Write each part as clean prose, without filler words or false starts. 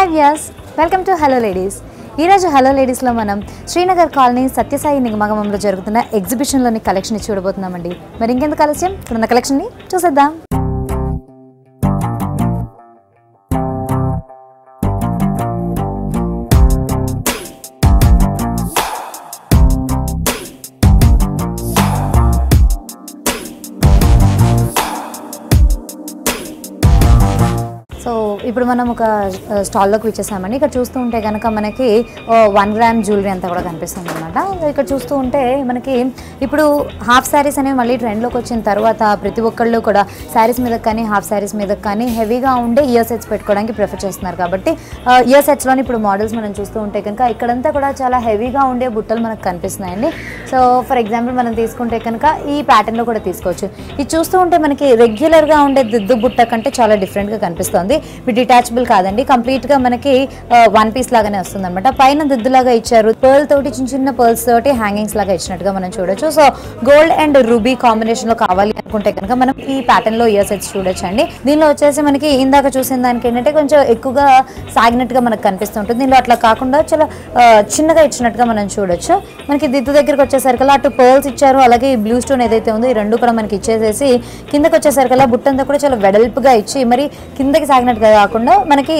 Hi Vyas, welcome to hello ladies. ఈరోజు hello లేడీస్లో మనం శ్రీనగర్ కాలనీ సత్యసాయి నిగమగమంలో జరుగుతున్న ఎగ్జిబిషన్లోని కలెక్షన్ చూడబోతున్నామండి. మరి ఇంకెందుకు ఆలస్యం, ఇక్కడున్న కలెక్షన్ని చూసేద్దాం. సో ఇప్పుడు మనం ఒక స్టాల్లోకి వచ్చేసామండి. ఇక్కడ చూస్తూ ఉంటే కనుక మనకి 1 గ్రామ్ జ్యువెలరీ అంతా కూడా కనిపిస్తుంది అనమాట. ఇక్కడ చూస్తూ ఉంటే మనకి ఇప్పుడు హాఫ్ శారీస్ అనేవి మళ్ళీ ట్రెండ్లోకి వచ్చిన తర్వాత ప్రతి ఒక్కళ్ళు కూడా శారీస్ మీద కానీ హాఫ్ శారీస్ మీద కానీ హెవీగా ఉండే ఇయర్ సెట్స్ పెట్టుకోవడానికి ప్రిఫర్ చేస్తున్నారు. కాబట్టి ఇయర్ సెట్స్లోని ఇప్పుడు మోడల్స్ మనం చూస్తూ ఉంటే కనుక ఇక్కడంతా కూడా చాలా హెవీగా ఉండే బుట్టలు మనకు కనిపిస్తున్నాయండి. సో ఫర్ ఎగ్జాంపుల్ మనం తీసుకుంటే కనుక ఈ ప్యాటర్న్లో కూడా తీసుకోవచ్చు. ఇది చూస్తూ ఉంటే మనకి రెగ్యులర్గా ఉండే దిద్దు బుట్ట కంటే చాలా డిఫరెంట్గా కనిపిస్తుంది. డిటాచబుల్ కాదండి, కంప్లీట్గా మనకి 1 పీస్ లాగానే వస్తుంది అనమాట. పైన దిద్దులాగా ఇచ్చారు, పర్ల్ తోటి చిన్న చిన్న పర్ల్స్ తోటి హ్యాంగింగ్స్ లాగా ఇచ్చినట్టుగా మనం చూడొచ్చు. So gold and ruby combination లో కావాలి అనుకుంటే కనుక మనం ఈ ప్యాటర్న్ లో ఇయర్ సెట్స్ చూడొచ్చు అండి. దీనిలో వచ్చేసి మనకి ఇందాక చూసిన దానికి ఏంటంటే కొంచెం ఎక్కువగా సాగినట్టుగా మనకు కనిపిస్తుంటుంది. దీనిలో అట్లా కాకుండా చాలా చిన్నగా ఇచ్చినట్టుగా మనం చూడొచ్చు. మనకి దిద్దు దగ్గరకు వచ్చేసరికల్లా అటు పర్ల్స్ ఇచ్చారు, అలాగే ఈ బ్లూ స్టోన్ ఏదైతే ఉందో ఈ రెండు కూడా మనకి ఇచ్చేసేసి కిందకి వచ్చేసరికల్లా బుట్టంతా కూడా చాలా వెడల్పుగా ఇచ్చి మరి కిందకి సాగినట్టుగా కాకుండా మనకి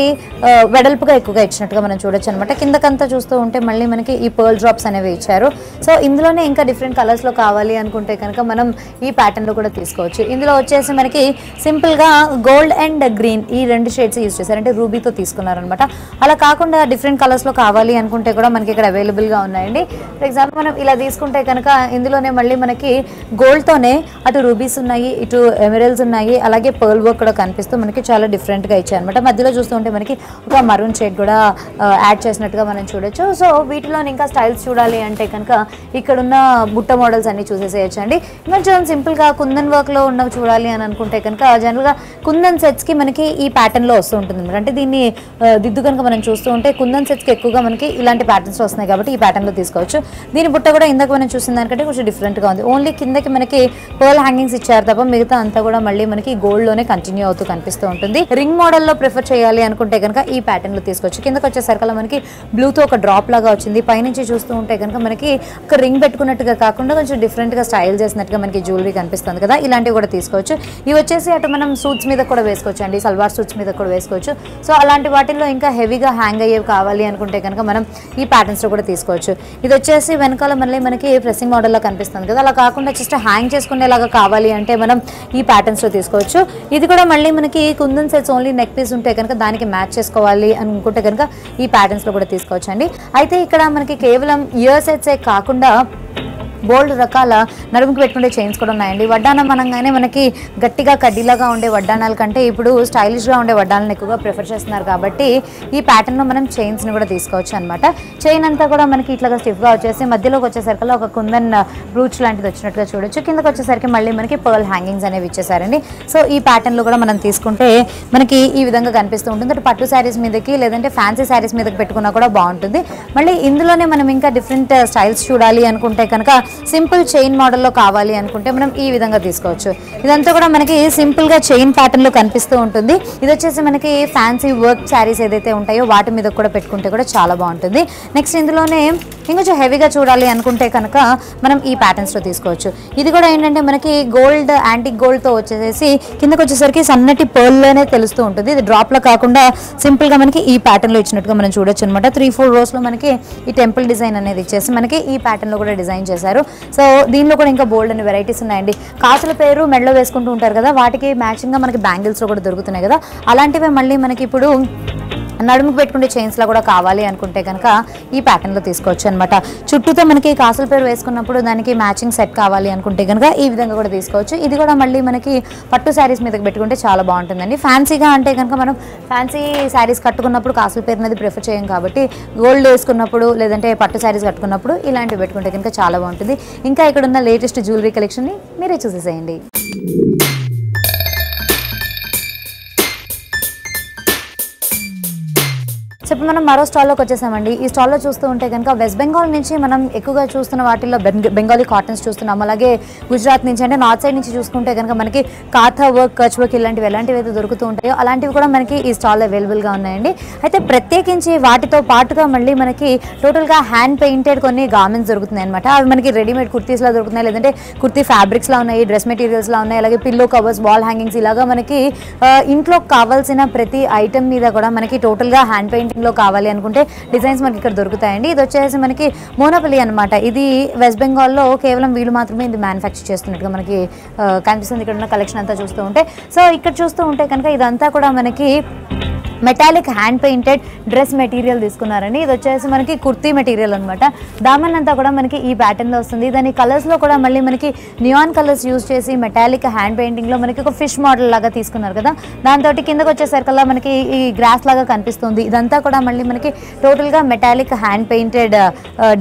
వెడల్పుగా ఎక్కువగా ఇచ్చినట్టుగా మనం చూడొచ్చు అనమాట. కిందకంతా చూస్తూ ఉంటే మళ్ళీ మనకి ఈ పర్ల్ డ్రాప్స్ అనేవి ఇచ్చారు. సో ఇందులోనే ఇంకా డిఫరెంట్ కలర్స్లో కావాలి అనుకుంటే కనుక మనం ఈ ప్యాటర్న్లో కూడా తీసుకోవచ్చు. ఇందులో వచ్చేసి మనకి సింపుల్గా గోల్డ్ అండ్ గ్రీన్ ఈ 2 షేడ్స్ యూజ్ చేశారు, అంటే రూబీతో తీసుకున్నారనమాట. అలా కాకుండా డిఫరెంట్ కలర్స్లో కావాలి అనుకుంటే కూడా మనకి ఇక్కడ అవైలబుల్గా ఉన్నాయండి. ఫర్ ఎగ్జాంపుల్ మనం ఇలా తీసుకుంటే కనుక ఇందులోనే మళ్ళీ మనకి గోల్డ్తోనే అటు రూబీస్ ఉన్నాయి, ఇటు ఎమరల్స్ ఉన్నాయి, అలాగే పర్ల్ వర్క్ కూడా కనిపిస్తూ మనకి చాలా డిఫరెంట్గా ఇచ్చారు అనమాట. మధ్యలో చూస్తుంటే మనకి ఒక మరూన్ షేడ్ కూడా యాడ్ చేసినట్టుగా మనం చూడొచ్చు. సో వీటిలో ఇంకా స్టైల్స్ చూడాలి అంటే కనుక ఇక్కడున్న బుట్ట మోడల్స్ అన్ని చూసేసేయచ్చు అండి. కొంచెం సింపుల్గా కుందన్ వర్క్లో ఉన్నవి చూడాలి అని అనుకుంటే కనుక జనరల్గా కుందన్ సెట్స్కి మనకి ఈ ప్యాటర్న్లో వస్తూ ఉంటుంది అనమాట. అంటే దీన్ని దిద్దు కనుక మనం చూస్తూ ఉంటే కుందన్ సెట్స్కి ఎక్కువగా మనకి ఇలాంటి ప్యాటర్న్స్ వస్తున్నాయి కాబట్టి ఈ ప్యాటర్న్లో తీసుకోవచ్చు. దీని బుట్ట కూడా ఇందాక మనం చూసిన దానికంటే కొంచెం డిఫరెంట్గా ఉంది. ఓన్లీ కిందకి మనకి పర్ల్ హ్యాంగింగ్స్ ఇచ్చారు తప్ప మిగతా అంతా కూడా మళ్ళీ మనకి గోల్డ్లోనే కంటిన్యూ అవుతూ కనిపిస్తూ ఉంటుంది. రింగ్ మోడల్లో ప్రిఫర్ చేయాలి అనుకుంటే కనుక ఈ ప్యాటర్న్లో తీసుకోవచ్చు. కిందకి వచ్చేసరికల్లా మనకి బ్లూతో ఒక డ్రాప్ లాగా వచ్చింది. పైనుంచి చూస్తూ ఉంటే కనుక మనకి ఒక రింగ్ పెట్టుకున్నట్టుగా కాకుండా కొంచెం డిఫరెంట్గా స్టైల్ చేసినట్టుగా మనకి జ్యువెలరీ కనిపిస్తుంది కదా, ఇలాంటివి కూడా తీసుకోవచ్చు. ఇవి వచ్చేసి అటు మనం సూట్స్ మీద కూడా వేసుకోవచ్చు అండి, సల్వార్ సూట్స్ మీద కూడా వేసుకోవచ్చు. సో అలాంటి వాటిల్లో ఇంకా హెవీగా హ్యాంగ్ అయ్యేవి కావాలి అనుకుంటే కనుక మనం ఈ ప్యాటర్న్స్లో కూడా తీసుకోవచ్చు. ఇది వచ్చేసి వెనకాల మళ్ళీ మనకి ప్రెసింగ్ మోడల్లో కనిపిస్తుంది కదా, అలా కాకుండా జస్ట్ హ్యాంగ్ చేసుకునేలాగా కావాలి అంటే మనం ఈ ప్యాటర్న్స్లో తీసుకోవచ్చు. ఇది కూడా మళ్ళీ మనకి kundan sets only neck piece ఉంటే కనుక దానికి మ్యాచ్ చేసుకోవాలి అనుకుంటే కనుక ఈ ప్యాటర్న్స్లో కూడా తీసుకోవచ్చు అండి. అయితే ఇక్కడ మనకి కేవలం ఇయర్ సెట్సే కాకుండా బోల్డ్ రకాల నడుముకి పెట్టుకుంటే చైన్స్ కూడా ఉన్నాయండి. వడ్డానం అనగానే మనకి గట్టిగా కడ్డీలాగా ఉండే వడ్డానాల కంటే ఇప్పుడు స్టైలిష్గా ఉండే వడ్డానాలను ఎక్కువగా ప్రిఫర్ చేస్తున్నారు కాబట్టి ఈ ప్యాటర్న్లో మనం చైన్స్ని కూడా తీసుకోవచ్చు అనమాట. చైన్ అంతా కూడా మనకి ఇట్లాగా స్టిఫ్గా వచ్చేసి మధ్యలోకి వచ్చేసరికి ఒక కుందన్ బ్రూచ్ లాంటిది వచ్చినట్టుగా చూడొచ్చు. కిందకి వచ్చేసరికి మళ్ళీ మనకి పర్ల్ హ్యాంగింగ్స్ అనేవి ఇచ్చేసారండి. సో ఈ ప్యాటర్న్లో కూడా మనం తీసుకుంటే మనకి ఈ విధంగా కనిపిస్తూ ఉంటుంది. అంటే పట్టు శారీస్ మీదకి లేదంటే ఫ్యాన్సీ శారీస్ మీదకి పెట్టుకున్నా కూడా బాగుంటుంది. మళ్ళీ ఇందులోనే మనం ఇంకా డిఫరెంట్ స్టైల్స్ చూడాలి అనుకుంటే కనుక సింపుల్ చైన్ మోడల్లో కావాలి అనుకుంటే మనం ఈ విధంగా తీసుకోవచ్చు. ఇదంతా కూడా మనకి సింపుల్గా చైన్ ప్యాటర్న్లో కనిపిస్తూ ఉంటుంది. ఇది వచ్చేసి మనకి ఫ్యాన్సీ వర్క్ శారీస్ ఏదైతే ఉంటాయో వాటి మీద కూడా పెట్టుకుంటే కూడా చాలా బాగుంటుంది. నెక్స్ట్ ఇందులోనే ఇంకొంచెం హెవీగా చూడాలి అనుకుంటే కనుక మనం ఈ ప్యాటర్న్స్లో తీసుకోవచ్చు. ఇది కూడా ఏంటంటే మనకి గోల్డ్ యాంటిక్ గోల్డ్తో వచ్చేసి కిందకి వచ్చేసరికి సన్నటి పర్ల్లోనే తెలుస్తూ ఉంటుంది. ఇది డ్రాప్లో కాకుండా సింపుల్గా మనకి ఈ ప్యాటర్న్లో ఇచ్చినట్టుగా మనం చూడొచ్చు అనమాట. 3-4 రోస్లో మనకి ఈ టెంపుల్ డిజైన్ అనేది ఇచ్చేసి మనకి ఈ ప్యాటర్న్లో కూడా డిజైన్ చేశారు. సో దీనిలో కూడా ఇంకా బోల్డ్ అనే వెరైటీస్ ఉన్నాయండి. కాసుల పేరు మెడలో వేసుకుంటూ ఉంటారు కదా, వాటికి మ్యాచింగ్గా మనకి బ్యాంగిల్స్లో కూడా దొరుకుతున్నాయి కదా, అలాంటివే మళ్ళీ మనకి ఇప్పుడు నడుముకు పెట్టుకుంటే చైన్స్లో కూడా కావాలి అనుకుంటే కనుక ఈ ప్యాటర్న్లో తీసుకోవచ్చు అనమాట. చుట్టూతో మనకి కాసుల పేరు వేసుకున్నప్పుడు దానికి మ్యాచింగ్ సెట్ కావాలి అనుకుంటే కనుక ఈ విధంగా కూడా తీసుకోవచ్చు. ఇది కూడా మళ్ళీ మనకి పట్టు శారీస్ మీదకి పెట్టుకుంటే చాలా బాగుంటుందండి. ఫ్యాన్సీగా అంటే కనుక మనం ఫ్యాన్సీ శారీస్ కట్టుకున్నప్పుడు కాసుల పేరు అనేది ప్రిఫర్ చేయం కాబట్టి గోల్డ్ వేసుకున్నప్పుడు లేదంటే పట్టు శారీస్ కట్టుకున్నప్పుడు ఇలాంటివి పెట్టుకుంటే కనుక చాలా బాగుంటుంది. ఇంకా ఇక్కడ ఉన్న లేటెస్ట్ జ్యువెలరీ కలెక్షన్ని మీరే చూసేసేయండి. సో ఇప్పుడు మనం మరో స్టాల్లోకి వచ్చేసామండి. ఈ స్టాల్లో చూస్తూ ఉంటే కనుక వెస్ట్ బెంగాల్ నుంచి మనం ఎక్కువగా చూస్తున్న వాటిల్లో బెంగాలీ కాటన్స్ చూస్తున్నాం. అలాగే గుజరాత్ నుంచి అంటే నార్త్ సైడ్ నుంచి చూసుకుంటే కనుక మనకి కాథా వర్క్, కచ్ వర్క్ ఎలాంటివి అయితే దొరుకుతూ ఉంటాయో అలాంటివి కూడా మనకి ఈ స్టాల్లో అవైలబుల్గా ఉన్నాయండి. అయితే ప్రత్యేకించి వాటితో పాటుగా మళ్ళీ మనకి టోటల్గా హ్యాండ్ పెయింటెడ్ కొన్ని గార్మెంట్స్ దొరుకుతున్నాయి అనమాట. అవి మనకి రెడీమేడ్ కుర్తీస్లా దొరుకుతున్నాయి, లేదంటే కుర్తీ ఫ్యాబ్రిక్స్లా ఉన్నాయి, డ్రెస్ మెటీరియల్స్లా ఉన్నాయి, అలాగే పిల్లో కవర్స్, వాల్ హ్యాంగింగ్స్, ఇలాగా మనకి ఇంట్లో కావాల్సిన ప్రతి ఐటమ్ మీద కూడా మనకి టోటల్గా హ్యాండ్ పెయింటింగ్లో కావాలి అనుకుంటే డిజైన్స్ మనకి ఇక్కడ దొరుకుతాయండి. ఇది వచ్చేసి మనకి మోనోపలి అనమాట. ఇది వెస్ట్ బెంగాల్లో కేవలం వీళ్ళు మాత్రమే ఇది మ్యానుఫ్యాక్చర్ చేస్తున్నట్టుగా మనకి కనిపిస్తుంది ఇక్కడ ఉన్న కలెక్షన్ అంతా చూస్తూ ఉంటే. సో ఇక్కడ చూస్తూ ఉంటే కనుక ఇదంతా కూడా మనకి metallic hand painted dress material తీసుకున్నారండి. ఇది వచ్చేసి మనకి కుర్తీ మెటీరియల్ అనమాట. దామన్ అంతా కూడా మనకి ఈ ప్యాటర్న్లో వస్తుంది. దాని కలర్స్లో కూడా మళ్ళీ మనకి నియాన్ కలర్స్ యూజ్ చేసి మెటాలిక్ హ్యాండ్ పెయింటింగ్లో మనకి ఒక ఫిష్ మోడల్ లాగా తీసుకున్నారు కదా, దాంతో కిందకు వచ్చేసరికల్లా మనకి ఈ గ్రాస్ లాగా కనిపిస్తుంది. ఇదంతా కూడా మళ్ళీ మనకి టోటల్గా మెటాలిక్ హ్యాండ్ పెయింటెడ్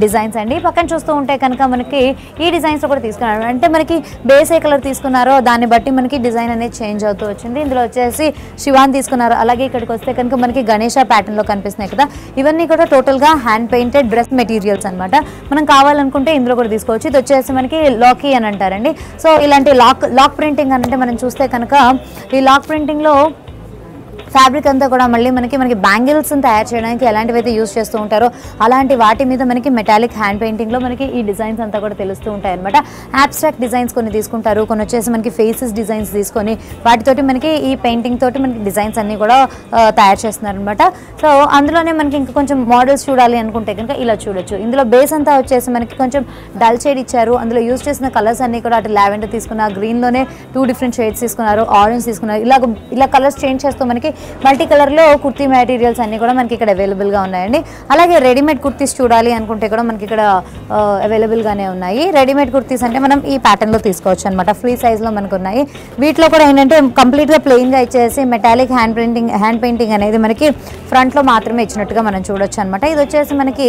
డిజైన్స్ అండి. పక్కన చూస్తూ ఉంటే కనుక మనకి ఈ డిజైన్స్ కూడా తీసుకున్నారు. అంటే మనకి బేస్ ఏ కలర్ తీసుకున్నారో దాన్ని బట్టి మనకి డిజైన్ అనేది చేంజ్ అవుతూ వచ్చింది. ఇందులో వచ్చేసి శివాన్ తీసుకున్నారు. అలాగే ఇక్కడికి వస్తే కనుక మనకి గణేష ప్యాటర్న్ లో కనిపిస్తున్నాయి కదా, ఇవన్నీ కూడా టోటల్ గా హ్యాండ్ పెయింటెడ్ డ్రెస్ మెటీరియల్స్ అనమాట. మనం కావాలనుకుంటే ఇందులో కూడా తీసుకోవచ్చు. ఇది వచ్చేసి మనకి లాకీ అని అంటారండి. సో ఇలాంటి లాక్ ప్రింటింగ్ అని అంటే మనం చూస్తే కనుక ఈ లాక్ ప్రింటింగ్ లో ఫ్యాబ్రిక్ అంతా కూడా మళ్ళీ మనకి బ్యాంగిల్స్ తయారు చేయడానికి ఎలాంటివి అయితే యూజ్ చేస్తూ ఉంటారో అలాంటి వాటి మీద మనకి మెటాలిక్ హ్యాండ్ పెయింటింగ్లో మనకి ఈ డిజైన్స్ అంతా కూడా తెలుస్తూ ఉంటాయి అనమాట. అబ్స్ట్రాక్ట్ డిజైన్స్ కొన్ని తీసుకుంటారు, కొన్ని వచ్చేసి మనకి ఫేసెస్ డిజైన్స్ తీసుకొని వాటితోటి మనకి ఈ పెయింటింగ్ తోటి మనకి డిజైన్స్ అన్నీ కూడా తయారు చేస్తున్నారు అనమాట. సో అందులోనే మనకి ఇంకా కొంచెం మోడల్స్ చూడాలి అనుకుంటే కనుక ఇలా చూడొచ్చు. ఇందులో బేస్ అంతా వచ్చేసి మనకి కొంచెం డల్ షేడ్ ఇచ్చారు. అందులో యూజ్ చేసిన కలర్స్ అన్నీ కూడా అటు లావెండర్ తీసుకున్నారు, గ్రీన్లోనే 2 డిఫరెంట్ షేడ్స్ తీసుకున్నారు, ఆరెంజ్ తీసుకున్నారు. ఇలా కలర్స్ చేంజ్ చేస్తూ మనకి మల్టీ కలర్లో కుర్తీ మెటీరియల్స్ అన్నీ కూడా మనకి ఇక్కడ అవైలబుల్గా ఉన్నాయండి. అలాగే రెడీమేడ్ కుర్తీస్ చూడాలి అనుకుంటే కూడా మనకి ఇక్కడ అవైలబుల్గానే ఉన్నాయి. రెడీమేడ్ కుర్తీస్ అంటే మనం ఈ ప్యాటర్న్లో తీసుకోవచ్చు అనమాట. ఫ్రీ సైజ్లో మనకు ఉన్నాయి. వీటిలో కూడా ఏంటంటే కంప్లీట్గా ప్లెయిన్గా ఇచ్చేసి మెటాలిక్ హ్యాండ్ పెయింటింగ్ అనేది మనకి ఫ్రంట్లో మాత్రమే ఇచ్చినట్టుగా మనం చూడొచ్చు అనమాట. ఇది వచ్చేసి మనకి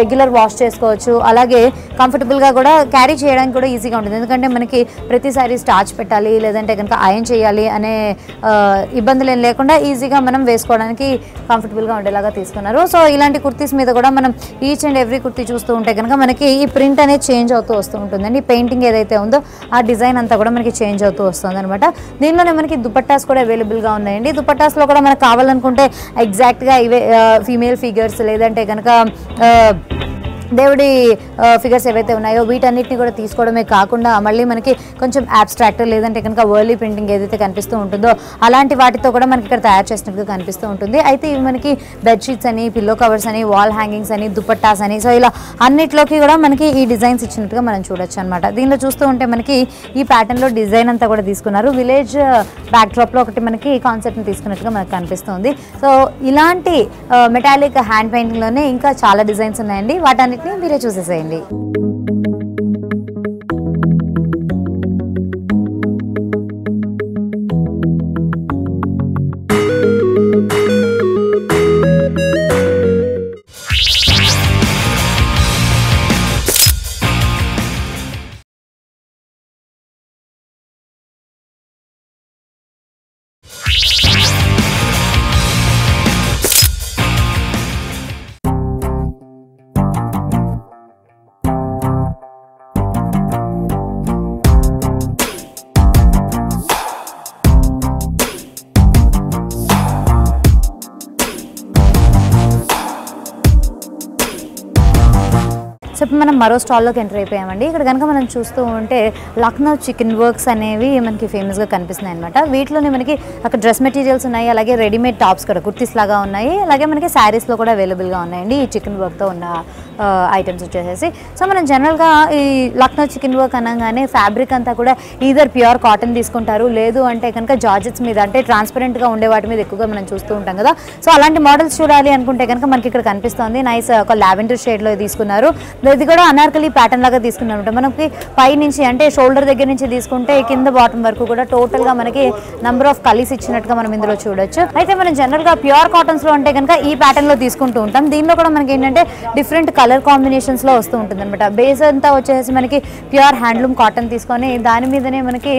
రెగ్యులర్ వాష్ చేసుకోవచ్చు. అలాగే కంఫర్టబుల్గా కూడా క్యారీ చేయడానికి కూడా ఈజీగా ఉంటుంది. ఎందుకంటే మనకి ప్రతిసారి స్టార్చ్ పెట్టాలి, లేదంటే కనుక ఐరన్ చేయాలి అనే ఇబ్బందులు ఏం లేకుండా ఈజీగా మనం వేసుకోవడానికి కంఫర్టబుల్గా ఉండేలాగా తీసుకున్నారు. సో ఇలాంటి కుర్తీస్ మీద కూడా మనం ఈచ్ అండ్ ఎవ్రీ కుర్తీ చూస్తూ ఉంటే కనుక మనకి ఈ ప్రింట్ అనేది చేంజ్ అవుతూ వస్తూ ఉంటుందండి. పెయింటింగ్ ఏదైతే ఉందో ఆ డిజైన్ అంతా కూడా మనకి చేంజ్ అవుతూ వస్తుంది అనమాట. దీనిలోనే మనకి దుపట్టాస్ కూడా అవైలబుల్గా ఉన్నాయండి. దుపట్టాస్లో కూడా మనకు కావాలనుకుంటే ఎగ్జాక్ట్గా ఇవే ఫీమేల్ ఫిగర్స్, లేదంటే కనుక దేవుడి ఫిగర్స్ ఏవైతే ఉన్నాయో వీటన్నిటిని కూడా తీసుకోవడమే కాకుండా మళ్ళీ మనకి కొంచెం అబ్స్ట్రాక్ట్, లేదంటే కనుక వర్లీ ప్రింటింగ్ ఏదైతే కనిపిస్తూ ఉంటుందో అలాంటి వాటితో కూడా మనకి ఇక్కడ తయారు చేసినట్టుగా కనిపిస్తూ ఉంటుంది. అయితే ఇవి మనకి బెడ్షీట్స్ అని, పిల్లో కవర్స్ అని, వాల్ హ్యాంగింగ్స్ అని, దుపట్టాస్ అని, సో ఇలా అన్నిట్లోకి కూడా మనకి ఈ డిజైన్స్ ఇచ్చినట్టుగా మనం చూడొచ్చు అనమాట. దీనిలో చూస్తూ ఉంటే మనకి ఈ ప్యాటర్న్లో డిజైన్ అంతా కూడా తీసుకున్నారు. విలేజ్ బ్యాక్డ్రాప్లో ఒకటి మనకి కాన్సెప్ట్ని తీసుకున్నట్టుగా మనకు కనిపిస్తుంది. సో ఇలాంటి మెటాలిక్ హ్యాండ్ పెయింటింగ్లోనే ఇంకా చాలా డిజైన్స్ ఉన్నాయండి. వాటన్నిటిని మీరే చూసేసేయండి. సో ఇప్పుడు మనం మరో స్టాల్లోకి ఎంటర్ అయిపోయామండి. ఇక్కడ కనుక మనం చూస్తూ ఉంటే లక్నో చికెన్ వర్క్స్ అనేవి మనకి ఫేమస్గా కనిపిస్తున్నాయి అనమాట. వీటిలోనే మనకి అక్కడ డ్రెస్ మెటీరియల్స్ ఉన్నాయి, అలాగే రెడీమేడ్ టాప్స్ కూడా కుర్తీస్ లాగా ఉన్నాయి, అలాగే మనకి శారీస్లో కూడా అవైలబుల్గా ఉన్నాయండి ఈ చికెన్ వర్క్తో ఉన్న ఐటమ్స్ వచ్చేసేసి. సో మనం జనరల్గా ఈ లక్నో చికెన్ వర్క్ అనగానే ఫ్యాబ్రిక్ అంతా కూడా ఈదర్ ప్యూర్ కాటన్ తీసుకుంటారు, లేదు అంటే కనుక జార్జెట్స్ మీద అంటే ట్రాన్స్పరెంట్గా ఉండే వాటి మీద ఎక్కువగా మనం చూస్తూ ఉంటాం కదా. సో అలాంటి మోడల్స్ చూడాలి అనుకుంటే కనుక మనకి ఇక్కడ కనిపిస్తుంది. నైస్ ఒక లావెండర్ షేడ్లో తీసుకున్నారు. ఇది కూడా అనార్కలి ప్యాటర్న్ లాగా తీసుకున్నాం మనకి పై నుంచి అంటే షోల్డర్ దగ్గర నుంచి తీసుకుంటే కింద బాటమ్ వరకు కూడా టోటల్ గా మనకి నంబర్ ఆఫ్ కలీస్ ఇచ్చినట్టుగా మనం ఇందులో చూడొచ్చు. అయితే మనం జనరల్ గా ప్యూర్ కాటన్స్ లో అంటే కనుక ఈ ప్యాటర్న్ లో తీసుకుంటూ ఉంటాం. దీనిలో కూడా మనకి ఏంటంటే డిఫరెంట్ కలర్ కాంబినేషన్స్ లో వస్తూ ఉంటుంది అనమాట. బేస్ అంతా వచ్చేసి మనకి ప్యూర్ హ్యాండ్లూమ్ కాటన్ తీసుకొని దాని మీదనే మనకి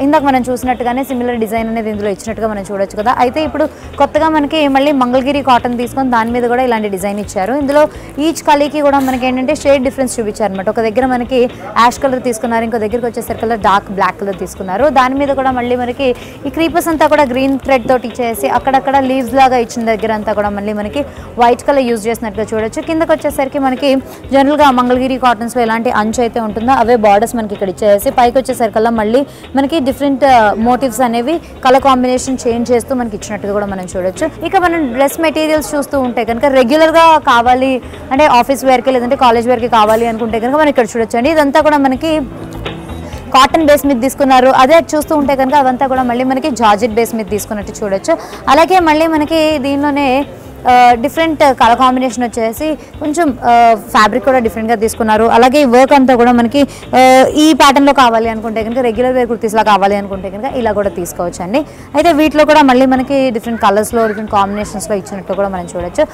ఇందాక మనం చూసినట్టుగానే సిమిలర్ డిజైన్ అనేది ఇందులో ఇచ్చినట్టుగా మనం చూడొచ్చు కదా. అయితే ఇప్పుడు కొత్తగా మనకి మళ్ళీ మంగళగిరి కాటన్ తీసుకొని దాని మీద కూడా ఇలాంటి డిజైన్ ఇచ్చారు. ఇందులో ఈచ్ కలీకి కూడా మనకి ఏంటంటే షేడ్ డిఫరెన్స్ చూపించారు అనమాట. ఒక దగ్గర మనకి యాష్ కలర్ తీసుకున్నారు, ఇంకో దగ్గరికి వచ్చేసరికి డార్క్ బ్లాక్ కలర్ తీసుకున్నారు. దాని మీద కూడా మళ్ళీ మనకి ఈ క్రీపర్స్ అంతా కూడా గ్రీన్ థ్రెడ్ తోటి ఇచ్చేసి అక్కడక్కడ లీవ్స్ లాగా ఇచ్చిన దగ్గర అంతా కూడా మళ్ళీ మనకి వైట్ కలర్ యూజ్ చేసినట్టుగా చూడొచ్చు. కిందకి వచ్చేసరికి మనకి జనరల్గా మంగళగిరి కాటన్స్లో ఎలాంటి అంచు అయితే ఉంటుందో అవే బార్డర్స్ మనకి ఇక్కడ ఇచ్చేసి పైకి వచ్చేసరికల్లా మళ్ళీ మనకి డిఫరెంట్ మోటివ్స్ అనేవి కలర్ కాంబినేషన్ చేంజ్ చేస్తూ మనకి ఇచ్చినట్టుగా కూడా మనం చూడొచ్చు. ఇక మనం డ్రెస్ మెటీరియల్స్ చూస్తూ ఉంటే కనుక రెగ్యులర్గా కావాలి అంటే ఆఫీస్ వేర్కి లేదంటే కాలేజ్ వేర్కి కావాలి అనుకుంటే కనుక మనం ఇక్కడ చూడొచ్చు అండి. ఇదంతా కూడా మనకి కాటన్ బేస్ మీద తీసుకున్నారు. అదే చూస్తూ ఉంటే కనుక అవంతా కూడా మళ్ళీ మనకి జార్జెట్ బేస్ మీద తీసుకున్నట్టు చూడొచ్చు. అలాగే మళ్ళీ మనకి దీనిలోనే డిఫరెంట్ కలర్ కాంబినేషన్ వచ్చేసి కొంచెం ఫ్యాబ్రిక్ కూడా డిఫరెంట్గా తీసుకున్నారు. అలాగే ఈ వర్క్ అంతా కూడా మనకి ఈ ప్యాటర్న్లో కావాలి అనుకుంటే కనుక రెగ్యులర్ వేర్ కుర్తీస్లా కావాలి అనుకుంటే కనుక ఇలా కూడా తీసుకోవచ్చు అండి. అయితే వీటిలో కూడా మళ్ళీ మనకి డిఫరెంట్ కలర్స్లో డిఫరెంట్ కాంబినేషన్స్లో ఇచ్చినట్టు కూడా మనం చూడొచ్చు.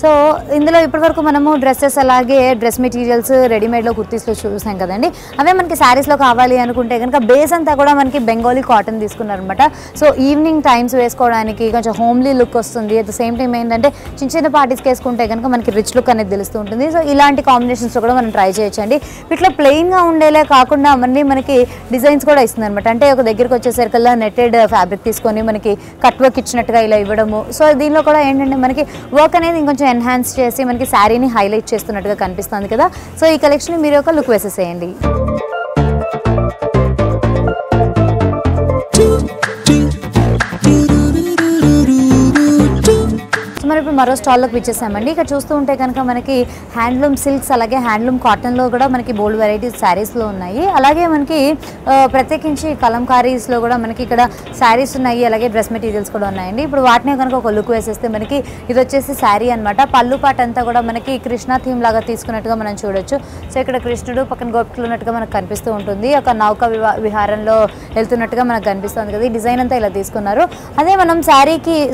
సో ఇందులో ఇప్పటివరకు మనము డ్రెస్సెస్ అలాగే డ్రెస్ మెటీరియల్స్ రెడీమేడ్లో కుర్తీస్లో చూసాం కదండి. అవే మనకి శారీస్లో కావాలి అనుకుంటే కనుక బేస్ అంతా కూడా మనకి బెంగాలీ కాటన్ తీసుకున్నారనమాట. సో ఈవినింగ్ టైమ్స్ వేసుకోవడానికి కొంచెం హోమ్లీ లుక్ వస్తుంది. అట్ ద సేమ్ టైం ఏంటంటే చిన్న చిన్న పార్టీస్కి వేసుకుంటే కనుక మనకి రిచ్ లుక్ అనేది తెలుస్తూ ఉంటుంది. సో ఇలాంటి కాంబినేషన్స్లో కూడా మనం ట్రై చేయొచ్చండి. ఇట్లా ప్లెయిన్గా ఉండేలే కాకుండా మళ్ళీ మనకి డిజైన్స్ కూడా ఇస్తుంది అనమాట. అంటే ఒక దగ్గరికి వచ్చేసరికల్లా నెట్టెడ్ ఫ్యాబ్రిక్ తీసుకొని మనకి కట్ వర్క్ ఇచ్చినట్టుగా ఇలా ఇవ్వడము. సో దీనిలో కూడా ఏంటంటే మనకి వర్క్ అనేది ఇంకొంచెం ఎన్హాన్స్ చేసి మనకి శారీని హైలైట్ చేస్తున్నట్టుగా కనిపిస్తుంది కదా. సో ఈ కలెక్షన్ మీరు ఒక లుక్ వేసేసేయండి. మనం ఇప్పుడు మరో స్టాల్లోకి వచ్చేసామండి. ఇక్కడ చూస్తూ ఉంటే కనుక మనకి హ్యాండ్లూమ్ సిల్క్స్ అలాగే హ్యాండ్లూమ్ కాటన్లో కూడా మనకి బోల్డ్ వెరైటీస్ శారీస్లో ఉన్నాయి. అలాగే మనకి ప్రత్యేకించి కలంకారీస్లో కూడా మనకి ఇక్కడ శారీస్ ఉన్నాయి. అలాగే డ్రెస్ మెటీరియల్స్ కూడా ఉన్నాయండి. ఇప్పుడు వాటినే కనుక ఒక లుక్ వేసేస్తే మనకి ఇది వచ్చేసి శారీ అనమాట. పళ్ళు పాట అంతా కూడా మనకి కృష్ణ థీమ్ లాగా తీసుకున్నట్టుగా మనం చూడొచ్చు. సో ఇక్కడ కృష్ణుడు పక్కన గోపికలు ఉన్నట్టుగా మనకు కనిపిస్తూ ఉంటుంది. ఒక నౌక విహారంలో వెళ్తున్నట్టుగా మనకు కనిపిస్తుంది కదా. ఈ డిజైన్ అంతా ఇలా తీసుకున్నారు. అదే మనం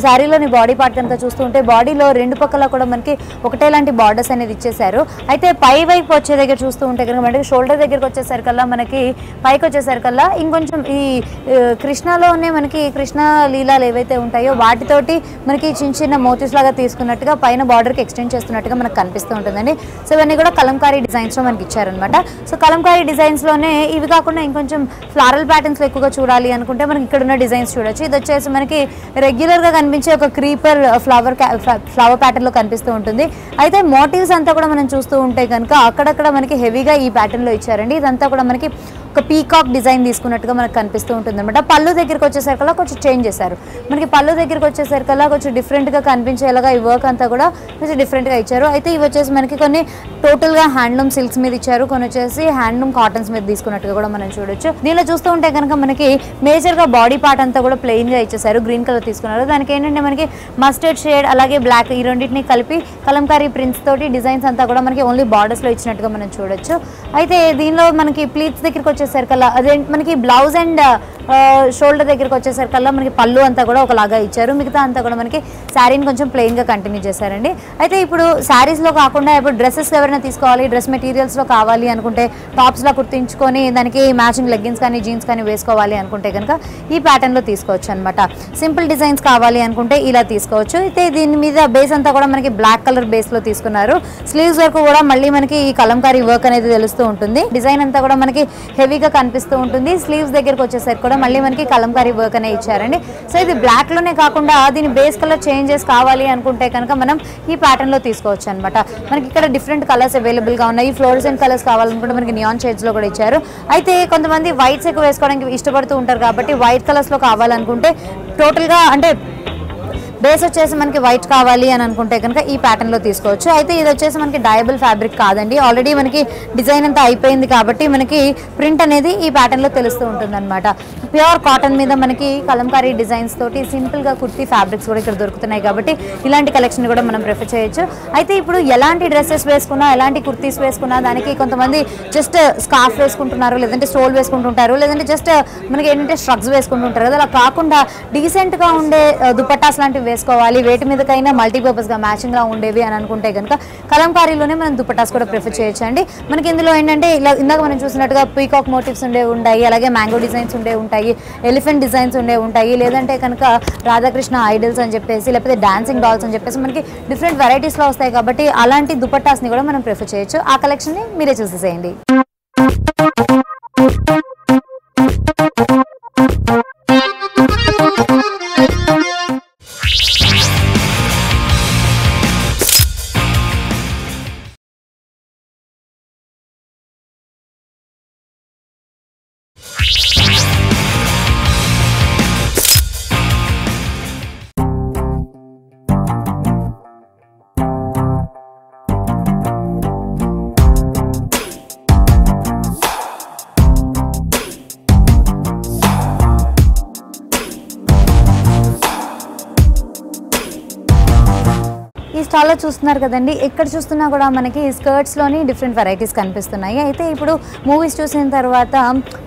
శారీలోని బాడీ పార్ట్ కనుక చూస్తూ ఉంటే బాడీలో రెండు పక్కల కూడా మనకి ఒకటేలాంటి బార్డర్స్ అనేది ఇచ్చేసారు. అయితే పై వైపు వచ్చే దగ్గర చూస్తూ ఉంటే కనుక మనకి షోల్డర్ దగ్గరికి వచ్చేసరికల్లా మనకి పైకి వచ్చేసరికల్లా ఇంకొంచెం ఈ కృష్ణలోనే మనకి కృష్ణ లీలాలు ఏవైతే ఉంటాయో వాటితోటి మనకి చిన్న చిన్న మోటివ్స్ లాగా తీసుకున్నట్టుగా పైన బార్డర్కి ఎక్స్టెండ్ చేస్తున్నట్టుగా మనకు కనిపిస్తూ ఉంటుందండి. సో ఇవన్నీ కూడా కలంకారీ డిజైన్స్లో మనకి ఇచ్చారనమాట. సో కలంకారీ డిజైన్స్లోనే ఇవి కాకుండా ఇంకొంచెం ఫ్లారల్ ప్యాటర్న్స్లో ఎక్కువగా చూడాలి అనుకుంటే మనకి ఇక్కడ ఉన్న డిజైన్స్ చూడొచ్చు. ఇది వచ్చేసి మనకి రెగ్యులర్గా కనిపించే ఒక క్రీపర్ ఫ్లవర్ ప్యాటర్న్లో కనిపిస్తూ ఉంటుంది. అయితే మోటివ్స్ అంతా కూడా మనం చూస్తూ ఉంటే కనుక అక్కడక్కడ మనకి హెవీగా ఈ ప్యాటర్న్లో ఇచ్చారండి. ఇదంతా కూడా మనకి ఒక పీకాక్ డిజైన్ తీసుకున్నట్టుగా మనకు కనిపిస్తూ ఉంటుంది అనమాట. పళ్ళు దగ్గరికి వచ్చేసరికల్లా కొంచెం చేంజ్ చేశారు. మనకి పళ్ళు దగ్గరికి వచ్చేసరికల్లా కొంచెం డిఫరెంట్గా కనిపించేలాగా ఈ వర్క్ అంతా కూడా కొంచెం డిఫరెంట్గా ఇచ్చారు. అయితే ఇవి వచ్చేసి మనకి కొన్ని టోటల్గా హ్యాండ్లూమ్ సిల్క్స్ మీద ఇచ్చారు, కొన్ని వచ్చేసి హ్యాండ్లూమ్ కాటన్స్ మీద తీసుకున్నట్టుగా కూడా మనం చూడొచ్చు. దీనిలో చూస్తూ ఉంటే కనుక మనకి మేజర్గా బాడీ పార్ట్ అంతా కూడా ప్లెయిన్గా ఇచ్చేసారు. గ్రీన్ కలర్ తీసుకున్నారు. దానికి ఏంటంటే మనకి మస్టర్డ్ షేడ్ అలాగే బ్లాక్ ఈ రెండింటిని కలిపి కలంకారీ ప్రింట్స్ తోటి డిజైన్స్ అంతా కూడా మనకి ఓన్లీ బార్డర్స్లో ఇచ్చినట్టుగా మనం చూడొచ్చు. అయితే దీనిలో మనకి ప్లీట్స్ దగ్గరికి వచ్చేసరికల్లా అదే మనకి బ్లౌజ్ అండ్ షోల్డర్ దగ్గరికి వచ్చేసరికల్లా మనకి పళ్ళు అంతా కూడా ఒకలాగా ఇచ్చారు. మిగతా అంతా కూడా మనకి శారీని కొంచెం ప్లెయిన్గా కంటిన్యూ చేశారండి. అయితే ఇప్పుడు శారీస్లో కాకుండా ఇప్పుడు డ్రెస్సెస్ ఎవరైనా తీసుకోవాలి, డ్రెస్ మెటీరియల్స్లో కావాలి అనుకుంటే టాప్స్లా కుర్తించుకొని దానికి మ్యాచింగ్ లెగ్గిన్స్ కానీ జీన్స్ కానీ వేసుకోవాలి అనుకుంటే కనుక ఈ ప్యాటర్న్లో తీసుకోవచ్చు అనమాట. సింపుల్ డిజైన్స్ కావాలి అనుకుంటే ఇలా తీసుకోవచ్చు. అయితే దీని మీద బేస్ అంతా కూడా మనకి బ్లాక్ కలర్ బేస్లో తీసుకున్నారు. స్లీవ్స్ వరకు కూడా మళ్ళీ మనకి ఈ కలంకారీ వర్క్ అనేది తెలుస్తూ ఉంటుంది. డిజైన్ అంతా కూడా మనకి హెవీగా కనిపిస్తూ ఉంటుంది. స్లీవ్స్ దగ్గరకు వచ్చేసరికి కూడా మళ్ళీ మనకి కలంకారీ వర్క్ అనేది ఇచ్చారండి. సో ఇది బ్లాక్లోనే కాకుండా దీని బేస్ కలర్ చేంజెస్ కావాలి అనుకుంటే కనుక మనం ఈ ప్యాటర్న్లో తీసుకోవచ్చు అనమాట. మనకి ఇక్కడ డిఫరెంట్ కలర్స్ అవైలబుల్గా ఉన్నాయి. ఫ్లోరసెంట్ కలర్స్ కావాలనుకుంటే మనకి నియాన్ షేడ్స్లో కూడా ఇచ్చారు. అయితే కొంతమంది వైట్స్ ఎక్కువ వేసుకోవడానికి ఇష్టపడుతూ ఉంటారు కాబట్టి వైట్ కలర్స్లో కావాలనుకుంటే టోటల్గా అంటే బేస్ వచ్చేసి మనకి వైట్ కావాలి అని అనుకుంటే కనుక ఈ ప్యాటర్న్లో తీసుకోవచ్చు. అయితే ఇది వచ్చేసి మనకి డయబుల్ ఫ్యాబ్రిక్ కాదండి, ఆల్రెడీ మనకి డిజైన్ అంతా అయిపోయింది కాబట్టి మనకి ప్రింట్ అనేది ఈ ప్యాటర్న్లో తెలుస్తూ ఉంటుంది అనమాట. ప్యూర్ కాటన్ మీద మనకి కలంకారీ డిజైన్స్ తోటి సింపుల్గా కుర్తీ ఫ్యాబ్రిక్స్ కూడా ఇక్కడ దొరుకుతున్నాయి కాబట్టి ఇలాంటి కలెక్షన్ కూడా మనం ప్రిఫర్ చేయొచ్చు. అయితే ఇప్పుడు ఎలాంటి డ్రెస్సెస్ వేసుకున్నా, ఎలాంటి కుర్తీస్ వేసుకున్నా దానికి కొంతమంది జస్ట్ స్కార్ఫ్ వేసుకుంటున్నారు, లేదంటే స్టోల్ వేసుకుంటుంటారు, లేదంటే జస్ట్ మనకి ఏంటంటే స్ట్రగ్స్ వేసుకుంటుంటారు కదా. అలా కాకుండా డీసెంట్గా ఉండే దుపట్టాస్ లాంటివి వేసుకోవాలి, వేటి మీదకైనా మల్టీపర్పస్గా మ్యాచింగ్గా ఉండేవి అని అనుకుంటే కనుక కలంకారీలోనే మనం దుపట్టాస్ కూడా ప్రిఫర్ చేయొచ్చు అండి. మనకి ఇందులో ఏంటంటే ఇలా ఇందాక మనం చూసినట్టుగా పీకాక్ మోటివ్స్ ఉంటాయి, అలాగే మ్యాంగో డిజైన్స్ ఉంటాయి, ఎలిఫెంట్ డిజైన్స్ ఉంటాయి, లేదంటే కనుక రాధాకృష్ణ ఐడల్స్ అని చెప్పేసి, లేకపోతే డాన్సింగ్ డాల్స్ అని చెప్పేసి మనకి డిఫరెంట్ వెరైటీస్లో వస్తాయి కాబట్టి అలాంటి దుపట్టాస్ని కూడా మనం ప్రిఫర్ చేయొచ్చు. ఆ కలెక్షన్ని మీరే చూసేసేయండి. ఈ స్టాల్లో చూస్తున్నారు కదండి, ఎక్కడ చూస్తున్నా కూడా మనకి స్కర్ట్స్లోని డిఫరెంట్ వెరైటీస్ కనిపిస్తున్నాయి. అయితే ఇప్పుడు మూవీస్ చూసిన తర్వాత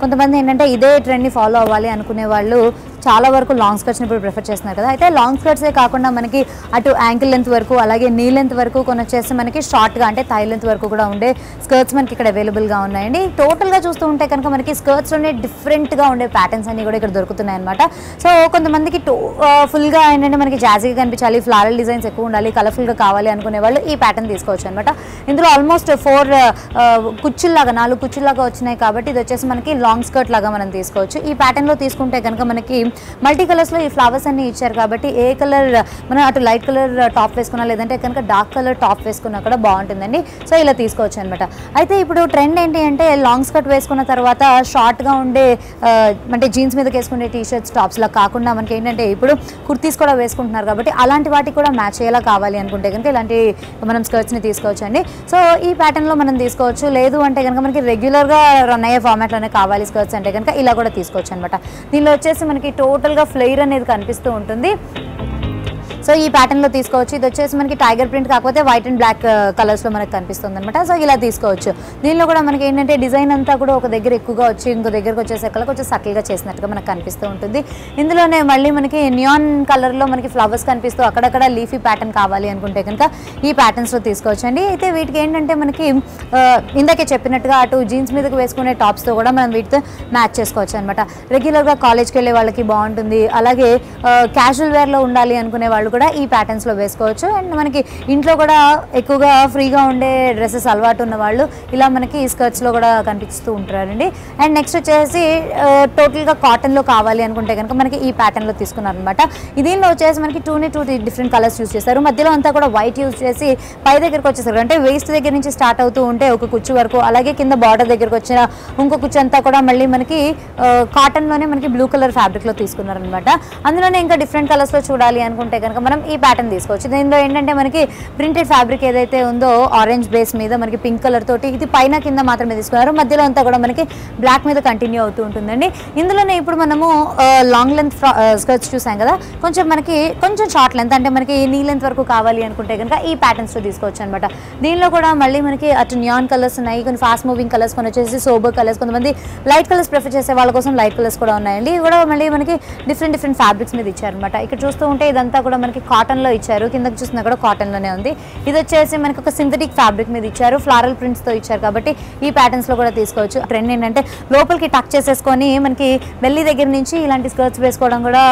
కొంతమంది ఏంటంటే ఇదే ట్రెండ్ని ఫాలో అవ్వాలి అనుకునే వాళ్ళు చాలా వరకు లాంగ్ స్కర్ట్స్ని ఇప్పుడు ప్రిఫర్ చేస్తున్నారు కదా. అయితే లాంగ్ స్కర్ట్సే కాకుండా మనకి అటు యాంకిల్ లెంత్ వరకు, అలాగే నీ లెంత్ వరకు కొన్ని వచ్చేసి మనకి షార్ట్గా అంటే థై లెంత్ వరకు కూడా ఉండే స్కర్ట్స్ మనకి ఇక్కడ అవైలబుల్గా ఉన్నాయండి. టోటల్గా చూస్తూ ఉంటే కనుక మనకి స్కర్ట్స్లోనే డిఫరెంట్గా ఉండే ప్యాటర్న్స్ అన్ని కూడా ఇక్కడ దొరుకుతున్నాయి అనమాట. సో కొంతమందికి ఫుల్గా ఏంటంటే మనకి జాజీగా కనిపించాలి, ఫ్లారల్ డిజైన్స్ ఎక్కువ ఉండాలి, కలర్ఫుల్గా కావాలి అనుకునే వాళ్ళు ఈ ప్యాటర్న్ తీసుకోవచ్చు అనమాట. ఇందులో ఆల్మోస్ట్ 4 కుచ్చుల్లాగా 4 కుచ్చుల్లాగా వచ్చినాయి కాబట్టి ఇది వచ్చేసి మనకి లాంగ్ స్కర్ట్ లాగా మనం తీసుకోవచ్చు. ఈ ప్యాటర్న్లో తీసుకుంటే కనుక మనకి మల్టీ కలర్స్లో ఈ ఫ్లవర్స్ అన్ని ఇచ్చారు కాబట్టి ఏ కలర్ మనం అటు లైట్ కలర్ టాప్ వేసుకున్నా, లేదంటే కనుక డార్క్ కలర్ టాప్ వేసుకున్నా కూడా బాగుంటుందండి. సో ఇలా తీసుకోవచ్చు అనమాట. అయితే ఇప్పుడు ట్రెండ్ ఏంటి అంటే లాంగ్ స్కర్ట్ వేసుకున్న తర్వాత షార్ట్గా ఉండే అంటే జీన్స్ మీదకి వేసుకునే టీ షర్ట్స్ టాప్స్లా కాకుండా మనకి ఏంటంటే ఇప్పుడు కుర్తీస్ కూడా వేసుకుంటున్నారు కాబట్టి అలాంటి వాటికి కూడా మ్యాచ్ అయ్యేలా కావాలి అనుకుంటే కనుక ఇలాంటి మనం స్కర్ట్స్ని తీసుకోవచ్చు అండి. సో ఈ ప్యాటర్న్లో మనం తీసుకోవచ్చు. లేదు అంటే కనుక మనకి రెగ్యులర్గా రన్ అయ్యే ఫార్మాట్లోనే కావాలి స్కర్ట్స్ అంటే కనుక ఇలా కూడా తీసుకోవచ్చు అనమాట. దీనిలో వచ్చేసి మనకి టోటల్గా ఫ్లేర్ అనేది కనిపిస్తూ ఉంటుంది. సో ఈ ప్యాటర్న్లో తీసుకోవచ్చు. ఇది వచ్చేసి మనకి టైగర్ ప్రింట్ కాకపోతే వైట్ అండ్ బ్లాక్ కలర్స్లో మనకు కనిపిస్తుంది అనమాట. సో ఇలా తీసుకోవచ్చు. దీనిలో కూడా మనకి ఏంటంటే డిజైన్ అంతా కూడా ఒక దగ్గర ఎక్కువగా వచ్చి ఇంకో దగ్గరకు వచ్చేసరికి కొంచెం సటిల్గా చేసినట్టుగా మనకు కనిపిస్తూ ఉంటుంది. ఇందులోనే మళ్ళీ మనకి నియాన్ కలర్లో మనకి ఫ్లవర్స్ కనిపిస్తూ అక్కడక్కడ లీఫీ ప్యాటర్న్ కావాలి అనుకుంటే కనుక ఈ ప్యాటర్న్స్లో తీసుకోవచ్చు అండి. అయితే వీటికి ఏంటంటే మనకి ఇందాకే చెప్పినట్టుగా అటు జీన్స్ మీదకి వేసుకునే టాప్స్తో కూడా మనం వీటితో మ్యాచ్ చేసుకోవచ్చు అనమాట. రెగ్యులర్గా కాలేజ్కి వెళ్ళే వాళ్ళకి బాగుంటుంది, అలాగే క్యాజువల్ వేర్లో ఉండాలి అనుకునే వాళ్ళు కూడా ఈ ప్యాటర్న్స్లో వేసుకోవచ్చు. అండ్ మనకి ఇంట్లో కూడా ఎక్కువగా ఫ్రీగా ఉండే డ్రెస్సెస్ అలవాటు ఉన్న వాళ్ళు ఇలా మనకి స్కర్ట్స్లో కూడా కనిపిస్తూ ఉంటారండి. అండ్ నెక్స్ట్ వచ్చేసి టోటల్గా కాటన్లో కావాలి అనుకుంటే కనుక మనకి ఈ ప్యాటర్న్లో తీసుకున్నారనమాట. దీనిలో వచ్చేసి మనకి 2 డిఫరెంట్ కలర్స్ యూస్ చేస్తారు. మధ్యలో అంతా కూడా వైట్ యూస్ చేసి పై దగ్గరకు వచ్చేసారు అంటే వేస్ట్ దగ్గర నుంచి స్టార్ట్ అవుతూ ఉంటే ఒక కుచ్చు వరకు, అలాగే కింద బార్డర్ దగ్గరకు వచ్చిన ఇంకో కుచ్చు అంతా కూడా మళ్ళీ మనకి కాటన్లోనే మనకి బ్లూ కలర్ ఫ్యాబ్రిక్లో తీసుకున్నారనమాట. అందులోనే ఇంకా డిఫరెంట్ కలర్స్లో చూడాలి అనుకుంటే కనుక మనం ఈ ప్యాటర్న్ తీసుకోవచ్చు. దీనిలో ఏంటంటే మనకి ప్రింటెడ్ ఫ్యాబ్రిక్ ఏదైతే ఉందో ఆరెంజ్ బేస్ మీద మనకి పింక్ కలర్ తోటి ఇది పైన కింద మాత్రమే తీసుకున్నారు. మధ్యలో అంతా కూడా మనకి బ్లాక్ మీద కంటిన్యూ అవుతూ ఉంటుందండి. ఇందులోనే ఇప్పుడు మనము లాంగ్ లెంత్ స్కర్ట్స్ చూసాం కదా, కొంచెం షార్ట్ లెంత్ అంటే మనకి నీ లెంత్ వరకు కావాలి అనుకుంటే కనుక ఈ ప్యాటర్న్స్లో తీసుకోవచ్చు అనమాట. దీనిలో కూడా మళ్ళీ మనకి అటు నియాన్ కలర్స్ ఉన్నాయి, కొన్ని ఫాస్ట్ మూవింగ్ కలర్స్, కొన్ని వచ్చేసి సోబర్ కలర్స్, కొంతమంది లైట్ కలర్స్ ప్రిఫర్ చేసే వాళ్ళ కోసం లైట్ కలర్స్ కూడా ఉన్నాయండి. ఇవి కూడా మళ్ళీ మనకి డిఫరెంట్ ఫ్యాబ్రిక్స్ మీద ఇచ్చారనమాట. ఇక్కడ చూస్తూ ఉంటే ఇదంతా కూడా మనకి కాటన్లో ఇచ్చారు, కిందకి చూసినా కూడా కాటన్లోనే ఉంది. ఇది వచ్చేసి మనకి ఒక సింథటిక్ ఫ్యాబ్రిక్ మీద ఇచ్చారు, ఫ్లారల్ ప్రింట్స్తో ఇచ్చారు కాబట్టి ఈ ప్యాటర్న్స్లో కూడా తీసుకోవచ్చు. ట్రెండ్ ఏంటంటే లోపలికి టక్ చేసేసుకొని మనకి బెల్లి దగ్గర నుంచి ఇలాంటి స్కర్ట్స్ వేసుకోవడం కూడా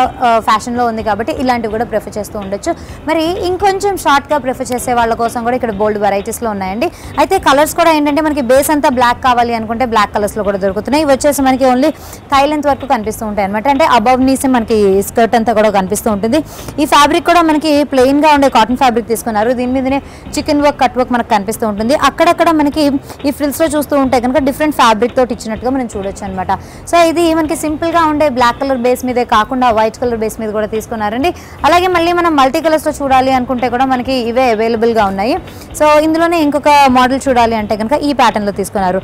ఫ్యాషన్లో ఉంది కాబట్టి ఇలాంటివి కూడా ప్రిఫర్ చేస్తూ ఉండొచ్చు. మరి ఇంకొంచెం షార్ట్గా ప్రిఫర్ చేసే వాళ్ళ కోసం కూడా ఇక్కడ బోల్డ్ వెరైటీస్లో ఉన్నాయండి. అయితే కలర్స్ కూడా ఏంటంటే మనకి బేస్ అంతా బ్లాక్ కావాలి అనుకుంటే బ్లాక్ కలర్స్లో కూడా దొరుకుతున్నాయి. ఇవి వచ్చేసి మనకి ఓన్లీ థై లెంత్ వరకు కనిపిస్తూ ఉంటాయి అనమాట. అంటే అబవ్ నీసే మనకి స్కర్ట్ అంతా కూడా కనిపిస్తూ ఉంటుంది. ఈ ఫ్యాబ్రిక్ కూడా మనకి ప్లెయిన్గా ఉండే కాటన్ ఫ్యాబ్రిక్ తీసుకున్నారు. దీని మీదనే చికెన్ వర్క్, కట్ వర్క్ మనకు కనిపిస్తూ ఉంటుంది. అక్కడక్కడ మనకి ఈ ఫ్రిల్స్లో చూస్తూ ఉంటే కనుక డిఫరెంట్ ఫ్యాబ్రిక్ తోటి ఇచ్చినట్టుగా మనం చూడొచ్చు అనమాట. సో ఇది మనకి సింపుల్గా ఉండే బ్లాక్ కలర్ బేస్ మీదే కాకుండా వైట్ కలర్ బేస్ మీద కూడా తీసుకున్నారండి. అలాగే మళ్ళీ మనం మల్టీ కలర్స్లో చూడాలి అనుకుంటే కూడా మనకి ఇవే అవైలబుల్గా ఉన్నాయి. సో ఇందులోనే ఇంకొక మోడల్ చూడాలి అంటే కనుక ఈ ప్యాటర్న్లో తీసుకున్నారు.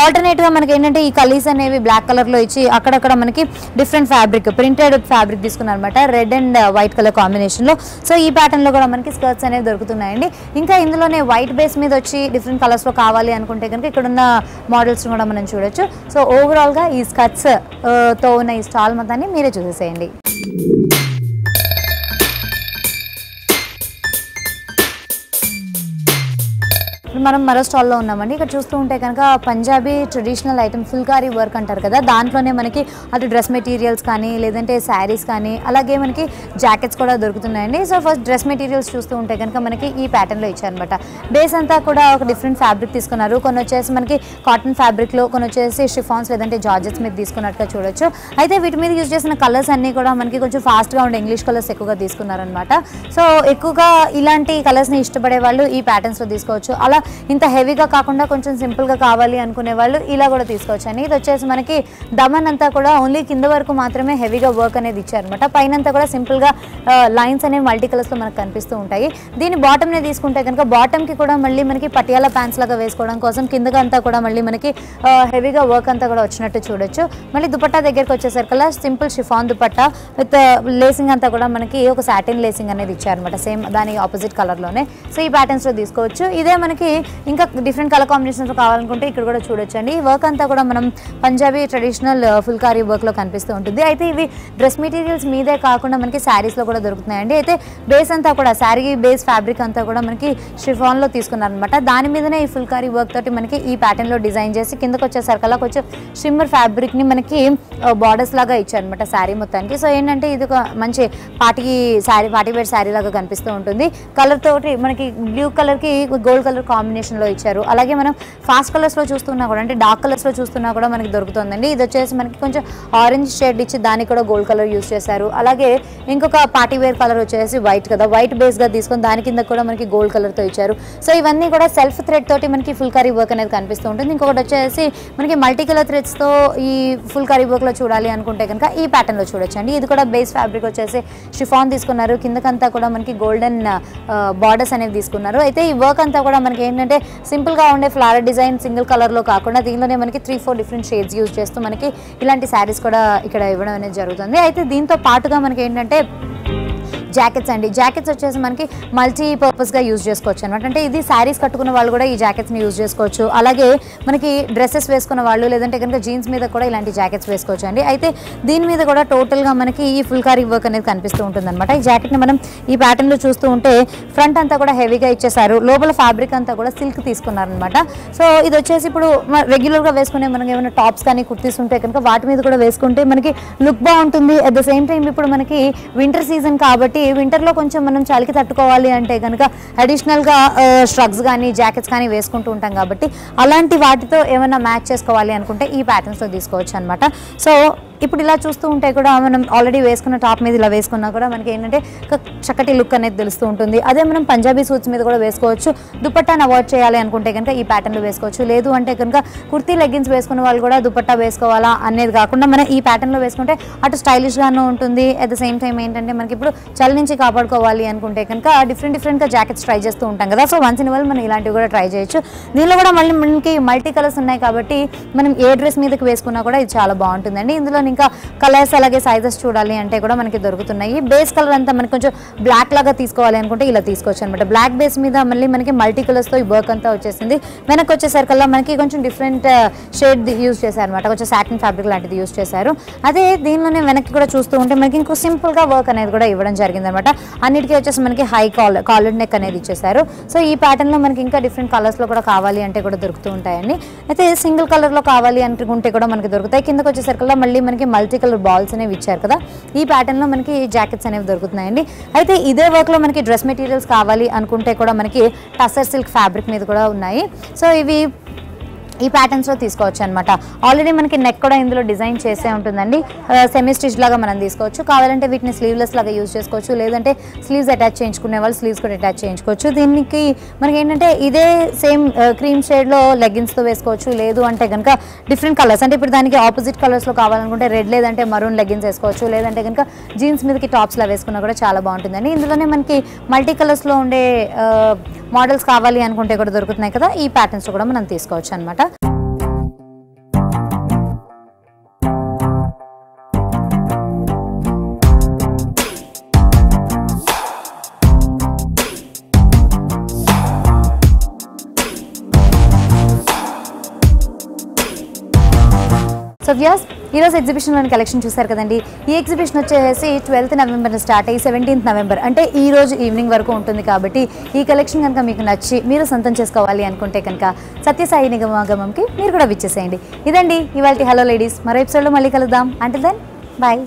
ఆల్టర్నేట్గా మనకి ఏంటంటే ఈ కలీస్ అనేవి బ్లాక్ కలర్లో ఇచ్చి అక్కడక్కడ మనకి డిఫరెంట్ ఫ్యాబ్రిక్, ప్రింటెడ్ ఫ్యాబ్రిక్ తీసుకున్నారు అనమాట, రెడ్ అండ్ వైట్ కలర్ కాంబినేషన్లో. సో ఈ ప్యాటర్న్లో కూడా మనకి స్కర్ట్స్ అనేవి దొరుకుతున్నాయండి. ఇంకా ఇందులోనే వైట్ బేస్ మీద వచ్చి డిఫరెంట్ కలర్స్లో కావాలి అనుకుంటే కనుక ఇక్కడ ఉన్న మోడల్స్ కూడా మనం చూడొచ్చు. సో ఓవరాల్గా ఈ స్కర్ట్స్ తో ఉన్న ఈ స్టాల్ మొత్తాన్ని మీరే చూసేసేయండి. మనం మరో స్టాల్లో ఉన్నామండి. ఇక్కడ చూస్తూ ఉంటే కనుక Punjabi traditional item phulkari work అంటారు కదా, దాంట్లోనే మనకి అటు డ్రెస్ మెటీరియల్స్ కానీ లేదంటే శారీస్ కానీ అలాగే మనకి జాకెట్స్ కూడా దొరుకుతున్నాయండి. సో ఫస్ట్ డ్రెస్ మెటీరియల్స్ చూస్తూ ఉంటే కనుక మనకి ఈ ప్యాటర్న్లో ఇచ్చారనమాట. బేస్ అంతా కూడా ఒక డిఫరెంట్ ఫ్యాబ్రిక్ తీసుకున్నారు. కొన్ని వచ్చేసి మనకి కాటన్ ఫ్యాబ్రిక్లో, కొన్ని వచ్చేసి షిఫాన్స్ లేదంటే జార్జెట్స్ మీద తీసుకున్నట్టుగా చూడొచ్చు. అయితే వీటి మీద యూజ్ చేసిన కలర్స్ అన్నీ కూడా మనకి కొంచెం ఫాస్ట్గా ఉండే ఇంగ్లీష్ కలర్స్ ఎక్కువగా తీసుకున్నారనమాట. సో ఎక్కువగా ఇలాంటి కలర్స్ని ఇష్టపడే వాళ్ళు ఈ ప్యాటర్న్స్లో తీసుకోవచ్చు. అలా ఇంత హెవీగా కాకుండా కొంచెం సింపుల్గా కావాలి అనుకునే వాళ్ళు ఇలా కూడా తీసుకోవచ్చు అండి. ఇది వచ్చేసి మనకి దమన్ అంతా కూడా ఓన్లీ కింద వరకు మాత్రమే హెవీగా వర్క్ అనేది ఇచ్చారనమాట. పైన అంతా కూడా సింపుల్గా లైన్స్ అనేవి మల్టీ కలర్స్లో మనకు కనిపిస్తూ ఉంటాయి. దీని బాటమ్ని తీసుకుంటే కనుక బాటమ్కి కూడా మళ్ళీ మనకి పటియాలా ప్యాంట్స్ లాగా వేసుకోవడం కోసం కిందగా అంతా కూడా మళ్ళీ మనకి హెవీగా వర్క్ అంతా కూడా వచ్చినట్టు చూడొచ్చు. మళ్ళీ దుపట్టా దగ్గరికి వచ్చేసరికల్లా simple chiffon dupatta with lacing అంతా కూడా మనకి ఒక సాటిన్ లేసింగ్ అనేది ఇచ్చారనమాట, సేమ్ దాని ఆపోజిట్ కలర్లోనే. సో ఈ ప్యాటర్న్స్లో తీసుకోవచ్చు. ఇదే మనకి ఇంకా డిఫరెంట్ కలర్ కాంబినేషన్స్లో కావాలనుకుంటే ఇక్కడ కూడా చూడొచ్చు అండి. ఈ వర్క్ అంతా కూడా మనం పంజాబీ ట్రెడిషనల్ ఫుల్కారీ వర్క్లో కనిపిస్తూ ఉంటుంది. అయితే ఇవి డ్రెస్ మెటీరియల్స్ మీదే కాకుండా మనకి శారీస్లో కూడా దొరుకుతున్నాయండి. అయితే బేస్ అంతా కూడా శారీ బేస్ ఫ్యాబ్రిక్ అంతా కూడా మనకి షిఫాన్లో తీసుకున్నారనమాట. దాని మీదనే ఈ ఫుల్కారీ వర్క్ తోటి మనకి ఈ ప్యాటర్న్లో డిజైన్ చేసి కిందకు వచ్చేసరికల్లా కొంచెం షిమ్మర్ ఫ్యాబ్రిక్ని మనకి బార్డర్స్ లాగా ఇచ్చారనమాట శారీ మొత్తానికి. సో ఏంటంటే ఇది ఒక మంచి పార్టీ వేర్ శారీ లాగా కనిపిస్తూ ఉంటుంది. కలర్ తోటి మనకి బ్లూ కలర్కి గోల్డ్ కలర్ కాంబినేషన్లో ఇచ్చారు. అలాగే మనం ఫాస్ట్ కలర్స్లో చూస్తున్నా కూడా అంటే డార్క్ కలర్స్లో చూస్తున్నా కూడా మనకి దొరుకుతుందండి. ఇది వచ్చేసి మనకి కొంచెం ఆరెంజ్ షేడ్ ఇచ్చి దానికి కూడా గోల్డ్ కలర్ యూస్ చేశారు. అలాగే ఇంకొక పార్టీ వేర్ కలర్ వచ్చేసి వైట్ కదా, వైట్ బేస్గా తీసుకొని దాని కింద కూడా మనకి గోల్డ్ కలర్తో ఇచ్చారు. సో ఇవన్నీ కూడా సెల్ఫ్ థ్రెడ్ తోటి మనకి ఫుల్కారీ వర్క్ అనేది కనిపిస్తూ ఉంటుంది. ఇంకొకటి వచ్చేసి మనకి మల్టీ కలర్ థ్రెడ్స్తో ఈ ఫుల్కారీ వర్క్లో చూడాలి అనుకుంటే కనుక ఈ ప్యాటర్న్లో చూడొచ్చు అండి. ఇది కూడా బేస్ ఫ్యాబ్రిక్ వచ్చేసి షిఫాన్ తీసుకున్నారు. కిందకంతా కూడా మనకి గోల్డెన్ బార్డర్స్ అనేవి తీసుకున్నారు. అయితే ఈ వర్క్ అంతా కూడా మనకి ఏంటంటే సింపుల్గా ఉండే ఫ్లవర్ డిజైన్ సింగిల్ కలర్లో కాకుండా దీనిలోనే మనకి 3-4 డిఫరెంట్ షేడ్స్ యూజ్ చేస్తూ మనకి ఇలాంటి శారీస్ కూడా ఇక్కడ ఇవ్వడం అనేది జరుగుతుంది. అయితే దీంతో పాటుగా మనకి ఏంటంటే జాకెట్స్ అండి. జాకెట్స్ వచ్చేసి మనకి మల్టీపర్పస్గా యూజ్ చేసుకోవచ్చు అనమాట. అంటే ఇది శారీస్ కట్టుకున్న వాళ్ళు కూడా ఈ జాకెట్స్ని యూజ్ చేసుకోవచ్చు. అలాగే మనకి డ్రెస్సెస్ వేసుకున్న వాళ్ళు లేదంటే కనుక జీన్స్ మీద కూడా ఇలాంటి జాకెట్స్ వేసుకోవచ్చు అండి. అయితే దీని మీద కూడా టోటల్గా మనకి ఈ ఫుల్కారీ వర్క్ అనేది కనిపిస్తూ ఉంటుంది అనమాట. ఈ జాకెట్ని మనం ఈ ప్యాటర్న్లో చూస్తూ ఉంటే ఫ్రంట్ అంతా కూడా హెవీగా ఇచ్చేసారు. లోపల ఫ్యాబ్రిక్ అంతా కూడా సిల్క్ తీసుకున్నారనమాట. సో ఇది వచ్చేసి ఇప్పుడు రెగ్యులర్గా వేసుకునే మనకి ఏమైనా టాప్స్ కానీ కుర్తీస్ ఉంటే కనుక వాటి మీద కూడా వేసుకుంటే మనకి లుక్ బాగుంటుంది. అట్ ద సేమ్ టైం ఇప్పుడు మనకి వింటర్ సీజన్ కాబట్టి వింటర్లో కొంచెం మనం చలికి తట్టుకోవాలి అంటే కనుక అడిషనల్గా స్ట్రగ్స్ కానీ జాకెట్స్ కానీ వేసుకుంటూ ఉంటాం కాబట్టి అలాంటి వాటితో ఏమైనా మ్యాచ్ చేసుకోవాలి అనుకుంటే ఈ ప్యాటర్న్స్లో తీసుకోవచ్చు అనమాట. సో ఇప్పుడు ఇలా చూస్తూ ఉంటే కూడా మనం ఆల్రెడీ వేసుకున్న టాప్ మీద ఇలా వేసుకున్నా కూడా మనకి ఏంటంటే చక్కటి లుక్ అనేది తెలుస్తూ ఉంటుంది. అదే మనం పంజాబీ సూట్స్ మీద కూడా వేసుకోవచ్చు. దుపట్టాను అవాయిడ్ చేయాలి అనుకుంటే కనుక ఈ ప్యాటర్న్లో వేసుకోవచ్చు. లేదు అంటే కనుక కుర్తీ లెగ్గిన్స్ వేసుకున్న వాళ్ళు కూడా దుపట్టా వేసుకోవాలా అనేది కాకుండా మనం ఈ ప్యాటర్న్లో వేసుకుంటే అటు స్టైలిష్గాను ఉంటుంది. అట్ ద సేమ్ టైం ఏంటంటే మనకి ఇప్పుడు చలి నుంచి కాపాడుకోవాలి అనుకుంటే కనుక డిఫరెంట్గా జాకెట్స్ ట్రై చేస్తూ ఉంటాం కదా. సో వన్స్ ఇన్ వైల్ మనం ఇలాంటివి కూడా ట్రై చేయొచ్చు. దీనిలో కూడా మళ్ళీ మనకి మల్టీ కలర్స్ ఉన్నాయి కాబట్టి మనం ఏ డ్రెస్ మీదకి వేసుకున్నా కూడా ఇది చాలా బాగుంటుందండి. ఇందులో ఇంకా కలర్స్ అలాగే సైజెస్ చూడాలి అంటే కూడా మనకి దొరుకుతున్నాయి. బేస్ కలర్ అంతా మనకి కొంచెం బ్లాక్ లాగా తీసుకోవాలి అనుకుంటే ఇలా తీసుకోవచ్చు అనమాట. బ్లాక్ బేస్ మీద మళ్ళీ మనకి మల్టీ కలర్స్తో ఈ వర్క్ అంతా వచ్చేసింది. వెనక్కి వచ్చేసరికల్లా మనకి కొంచెం డిఫరెంట్ షేడ్ యూజ్ చేశారు అనమాట. కొంచెం సాటిన్ ఫ్యాబ్రిక్ లాంటిది యూజ్ చేశారు. అదే దీనిలోనే వెనక్కి కూడా చూస్తూ ఉంటే మనకి ఇంకో సింపుల్గా వర్క్ అనేది కూడా ఇవ్వడం జరిగింది అనమాట. అన్నిటికీ వచ్చేసి మనకి హై కాలర్ నెక్ అనేది ఇచ్చేసారు. సో ఈ ప్యాటర్న్లో మనకి ఇంకా డిఫరెంట్ కలర్స్లో కూడా కావాలి అంటే కూడా దొరుకుతూ ఉంటాయండి. అయితే సింగిల్ కలర్లో కావాలి అనుకుంటే కూడా మనకి దొరుకుతాయి. కిందకి వచ్చేసరికల్లా మళ్ళీ మనకి మల్టీ కలర్ బాల్స్ అనేవి ఇచ్చారు కదా. ఈ ప్యాటర్న్లో మనకి జాకెట్స్ అనేవి దొరుకుతున్నాయండి. అయితే ఇదే వర్క్లో మనకి డ్రెస్ మెటీరియల్స్ కావాలి అనుకుంటే కూడా మనకి టసర్ సిల్క్ ఫ్యాబ్రిక్ మీద కూడా ఉన్నాయి. సో ఇవి ఈ ప్యాటర్న్స్లో తీసుకోవచ్చు అనమాట. ఆల్రెడీ మనకి నెక్ కూడా ఇందులో డిజైన్ చేసే ఉంటుందండి. సెమీ స్టిచ్ లాగా మనం తీసుకోవచ్చు. కావాలంటే వీటిని స్లీవ్లెస్ లాగా యూజ్ చేసుకోవచ్చు, లేదంటే స్లీవ్స్ అటాచ్ చేయించుకునే వాళ్ళు స్లీవ్స్ కూడా అటాచ్ చేయించుకోవచ్చు. దీనికి మనకి ఏంటంటే ఇదే సేమ్ క్రీమ్ షేడ్లో లెగ్గిన్స్తో వేసుకోవచ్చు, లేదు అంటే కనుక డిఫరెంట్ కలర్స్, అంటే ఇప్పుడు దానికి ఆపోజిట్ కలర్స్లో కావాలనుకుంటే రెడ్ లేదంటే మరూన్ లెగ్గిన్స్ వేసుకోవచ్చు, లేదంటే కనుక జీన్స్ మీదకి టాప్స్లా వేసుకున్నా కూడా చాలా బాగుంటుందండి. ఇందులోనే మనకి మల్టీ కలర్స్లో ఉండే మోడల్స్ కావాలి అనుకుంటే కూడా దొరుకుతున్నాయి కదా, ఈ ప్యాటర్న్స్ కూడా మనం తీసుకోవచ్చు అనమాట. సో వ్యూయర్స్, ఈరోజు ఎగ్జిబిషన్లోని కలెక్షన్ చూసారు కదండి. ఈ ఎగ్జిబిషన్ వచ్చేసి 12th నవంబర్ స్టార్ట్ అయ్యి 17th నవంబర్ అంటే ఈ రోజు ఈవినింగ్ వరకు ఉంటుంది. కాబట్టి ఈ కలెక్షన్ కనుక మీకు నచ్చి మీరు సొంతం చేసుకోవాలి అనుకుంటే కనుక సత్యసాయి నిగమాగమంకి మీరు కూడా విచ్చేసేయండి. ఇదండి ఇవాళ హలో లేడీస్. మరో ఎపిసోడ్లో మళ్ళీ కలుద్దాం. Until then bye.